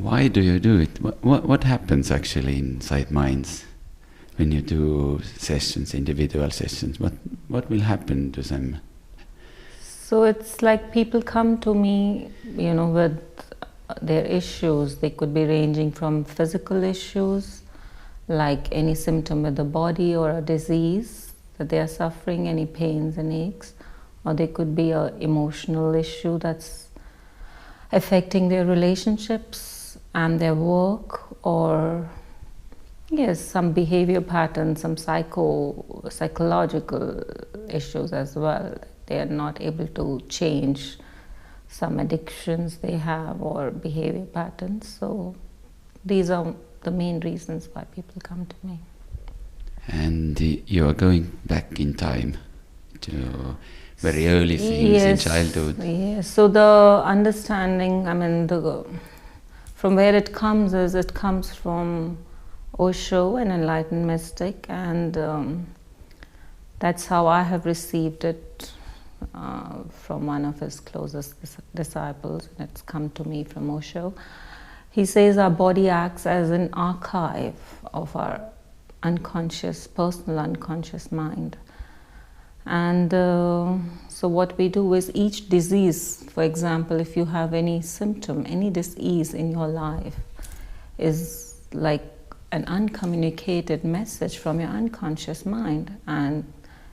why do you do it? What happens actually inside minds when you do sessions, individual sessions? What will happen to them? So it's like people come to me, with their issues. They could be ranging from physical issues, like any symptom with the body or a disease that they are suffering, any pains and aches, or they could be an emotional issue that's affecting their relationships and their work, or some behavior patterns, some psychological issues as well. They are not able to change some addictions they have or behavior patterns. So these are the main reasons why people come to me. And you are going back in time to very early things in childhood. Yes. So the understanding, from where it comes from Osho, an enlightened mystic, and that's how I have received it from one of his closest disciples, and it's come to me from Osho. He says our body acts as an archive of our personal unconscious mind. And so what we do is each disease, for example, if you have any symptom, any disease in your life, is like an uncommunicated message from your unconscious mind, and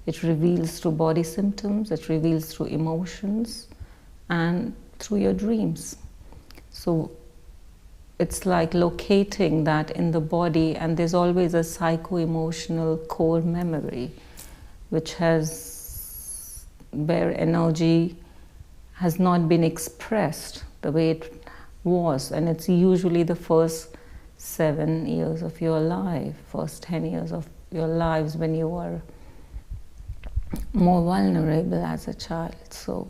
it reveals through body symptoms, it reveals through emotions, and through your dreams. So it's like locating that in the body, and there's always a psycho-emotional core memory, where energy has not been expressed the way it was, and it's usually the first 7 years of your life, first 10 years of your lives, when you are more vulnerable as a child. So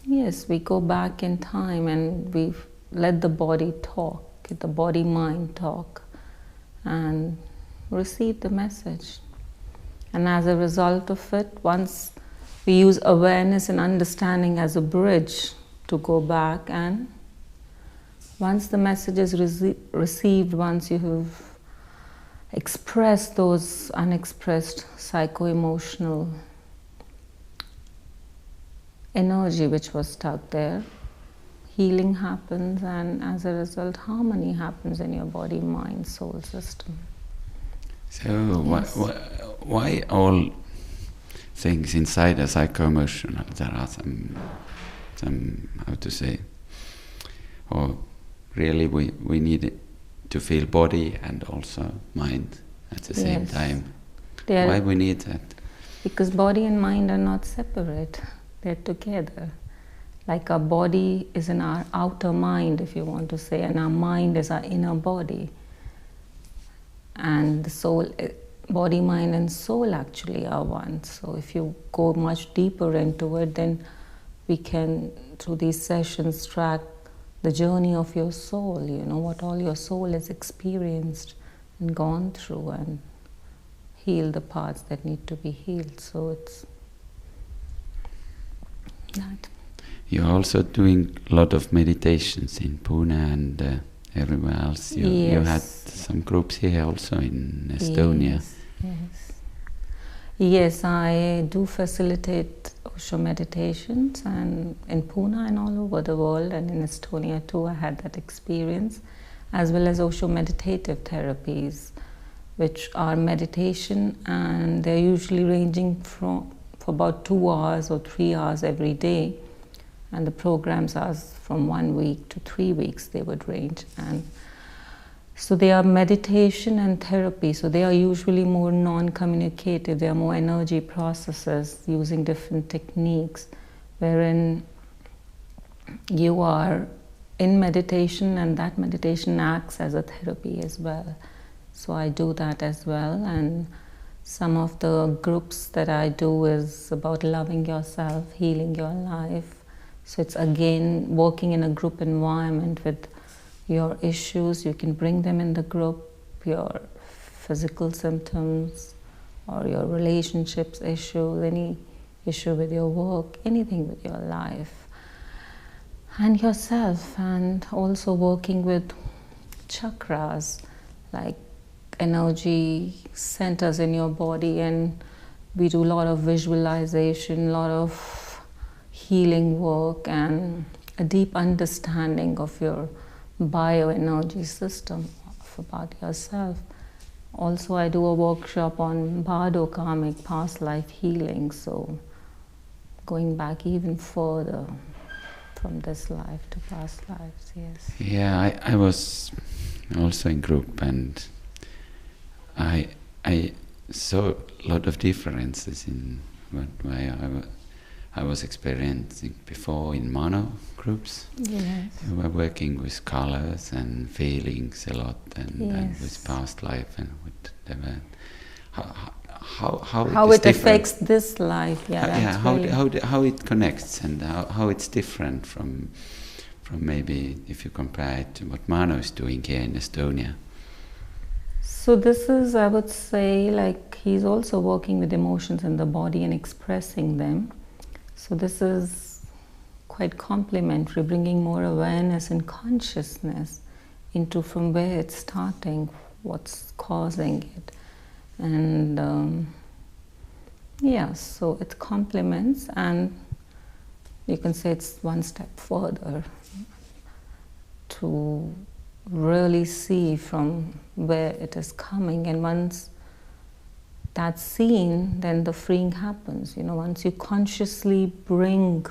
yes, we go back in time and we let the body talk, the body-mind talk, and receive the message. And as a result of it, once we use awareness and understanding as a bridge to go back, and once the message is received, once you have expressed those unexpressed psycho-emotional energy which was stuck there, healing happens, and as a result, harmony happens in your body, mind, soul system. So why all things inside are psycho-emotional? There are some how to say, or really we need to feel body and also mind at the same time. Why we need that? Because body and mind are not separate, they're together. Like our body is in our outer mind, if you want to say, and our mind is our inner body. And the soul, body, mind and soul actually are one. So if you go much deeper into it, then we can, through these sessions, track the journey of your soul, what all your soul has experienced and gone through, and heal the parts that need to be healed. So it's that. You're also doing a lot of meditations in Pune and everywhere else. You had some groups here also in Estonia. Yes, I do facilitate Osho meditations, and in Pune and all over the world, and in Estonia too I had that experience, as well as Osho meditative therapies, which are meditation, and they're usually ranging for about 2 hours or 3 hours every day, and the programs are from 1 week to 3 weeks they would range. And so they are meditation and therapy, so they are usually more non-communicative, they are more energy processes using different techniques, wherein you are in meditation and that meditation acts as a therapy as well. So I do that as well, and some of the groups that I do is about loving yourself, healing your life. So it's again working in a group environment with your issues. You can bring them in the group, your physical symptoms or your relationships issues, any issue with your work, anything with your life. and yourself, and also working with chakras, like energy centers in your body, and we do a lot of visualization, a lot of healing work, and a deep understanding of your bioenergy system about yourself. Also, I do a workshop on Bardo karmic past life healing, so going back even further from this life to past lives, yes. Yeah, I was also in group, and I saw a lot of differences in what way I was experiencing before in mono groups. Yes. We were working with colors and feelings a lot, and with past life and whatever. How it affects this life, how it connects, and how it's different from maybe if you compare it to what Mano is doing here in Estonia. So this is, I would say, like he's also working with emotions in the body and expressing them. So this is quite complementary, bringing more awareness and consciousness into from where it's starting, what's causing it. And so it complements, and you can say it's one step further to really see from where it is coming. And once that's seen, then the freeing happens. Once you consciously bring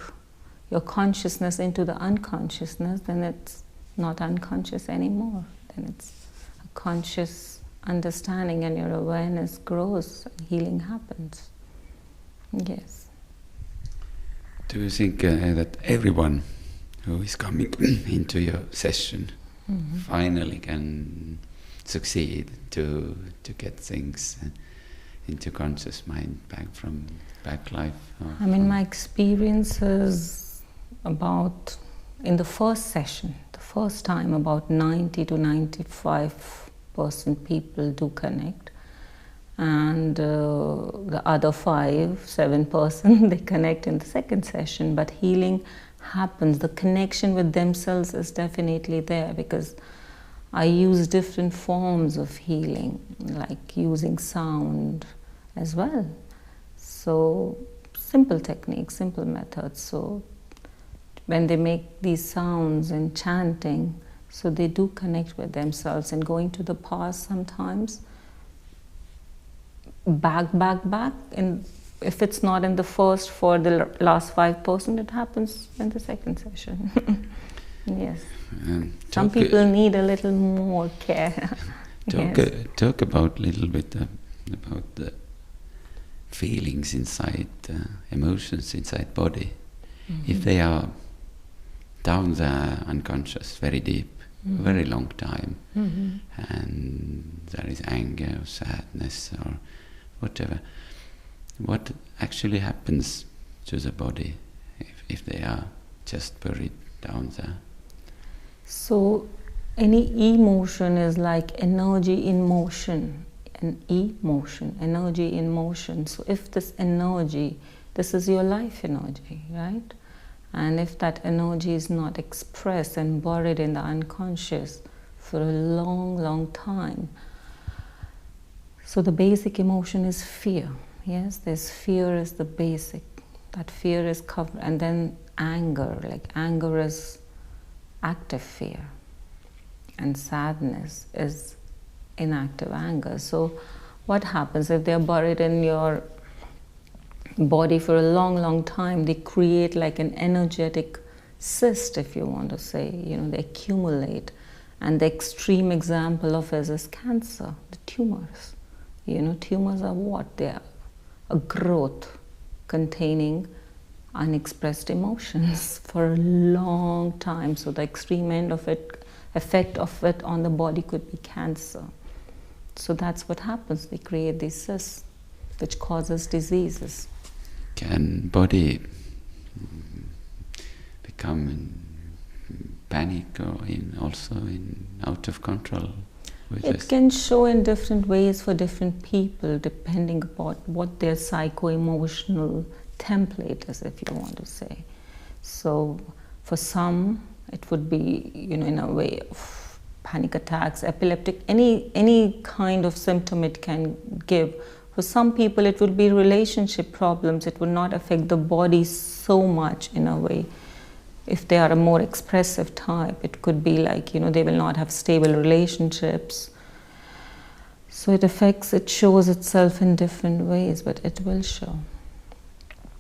your consciousness into the unconsciousness, then it's not unconscious anymore. Then it's a conscious understanding, and your awareness grows and healing happens. Yes. Do you think that everyone who is coming into your session finally can succeed to get things into conscious mind back from back life? My experience is about, in the first session, the first time, about 90 to 95% people do connect, and the other 7% they connect in the second session. But healing happens. The connection with themselves is definitely there, because I use different forms of healing, like using sound as well. So simple techniques, simple methods. So when they make these sounds and chanting, so they do connect with themselves, and going to the past sometimes, back. And if it's not in the first, for the last 5%, it happens in the second session. Yes. Some people need a little more care. Talk about a little bit about the feelings inside, emotions inside body. If they are down there, unconscious, very deep, very long time, and there is anger or sadness or whatever, what actually happens to the body if they are just buried down there? So any emotion is like energy in motion, an emotion, energy in motion. So if this energy, this is your life energy, right? And if that energy is not expressed and buried in the unconscious for a long time, so the basic emotion is fear. Yes, this fear is the basic. That fear is covered, and then anger. Like anger is active fear, and sadness is inactive anger. So what happens if they're buried in your body for a long time? They create like an energetic cyst, if you want to say. They accumulate, and the extreme example of it is cancer, the tumors. Tumors are what? They are a growth containing unexpressed emotions for a long time. So the extreme end of it, effect of it on the body could be cancer. So that's what happens. They create these cysts, which causes diseases. Can body become in panic or also in out of control? It can show in different ways for different people, depending upon what their psycho-emotional template is, if you want to say. So For some, it would be, in a way of panic attacks, epileptic, any kind of symptom it can give. For some people, it would be relationship problems. It would not affect the body so much in a way. If they are a more expressive type, it could be like, they will not have stable relationships. So it shows itself in different ways, but it will show.